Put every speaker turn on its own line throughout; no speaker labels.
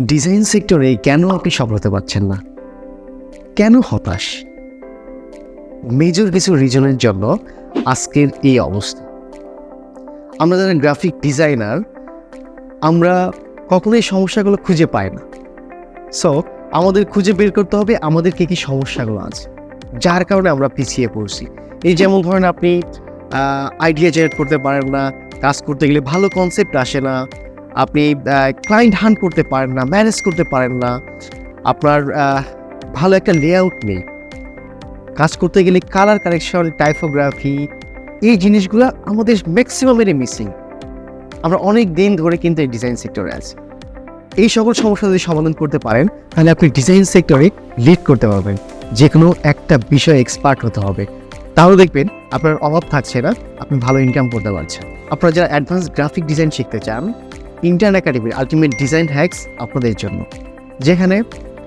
Design সেক্টরে কেন আপনি সফল হতে পারছেন না, কেন হতাশ? মেজর কিছু রিজনের জন্য আজকের এই অবস্থা। আমরা যারা গ্রাফিক ডিজাইনার, আমরা কখনোই সমস্যাগুলো খুঁজে পাই না। সো আমাদের খুঁজে বের করতে হবে আমাদের কী কী সমস্যাগুলো আছে, যার কারণে আমরা পিছিয়ে পড়ছি। এই যেমন ধরেন, আপনি আইডিয়া জেনারেট করতে পারেন না, কাজ করতে গেলে ভালো কনসেপ্ট আসে না, আপনি ক্লায়েন্ট হান্ট করতে পারেন না, ম্যানেজ করতে পারেন না, আপনার ভালো একটা লেআউট নেই, কাজ করতে গেলে কালার কারেকশন, টাইপোগ্রাফি, এই জিনিসগুলো আমাদের ম্যাক্সিমামেরই মিসিং। আমরা অনেক দিন ধরে কিন্তু এই ডিজাইন সেক্টরে আছি। এই সকল সমস্যা যদি সমাধান করতে পারেন, তাহলে আপনি ডিজাইন সেক্টরে লিড করতে পারবেন। যে কোনো একটা বিষয়ে এক্সপার্ট হতে হবে, তাহলে দেখবেন আপনার অভাব থাকছে না, আপনি ভালো ইনকাম করতে পারছেন। আপনারা যারা অ্যাডভান্স গ্রাফিক ডিজাইন শিখতে চান, ইন্টার্ন একাডেমির আলটিমেট ডিজাইন হ্যাক্স আপনাদের জন্য, যেখানে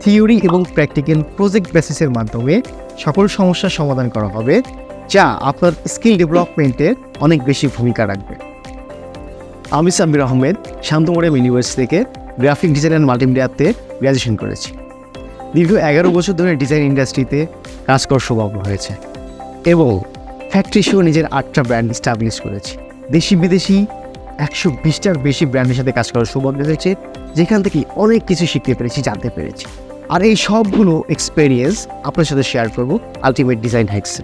থিওরি এবং প্র্যাকটিক্যাল প্রজেক্ট বেসিসের মাধ্যমে সকল সমস্যার সমাধান করা হবে, যা আপনার স্কিল ডেভেলপমেন্টে অনেক বেশি ভূমিকা রাখবে। আমি সাব্বির আহমেদ শান্তমোড়িয়াম ইউনিভার্সিটি থেকে গ্রাফিক ডিজাইন অ্যান্ড মাল্টিমিডিয়াতে গ্র্যাজুয়েশন করেছি। দীর্ঘ 11 বছর ধরে ডিজাইন ইন্ডাস্ট্রিতে কাজ করার সৌভাগ্য হয়েছে এবং ফ্যাক্টরি সহ নিজের 8টা ব্র্যান্ড স্টাবলিশ করেছি। দেশি বিদেশি 120টার বেশি ব্র্যান্ডের সাথে কাজ করার সৌভাগ্য হয়েছে, যেখান থেকে অনেক কিছু শিখতে পেরেছি, জানতে পেরেছি। আর এই সবগুলো এক্সপেরিয়েন্স আপনার সাথে শেয়ার করব আলটিমেট ডিজাইন হ্যাক্সে।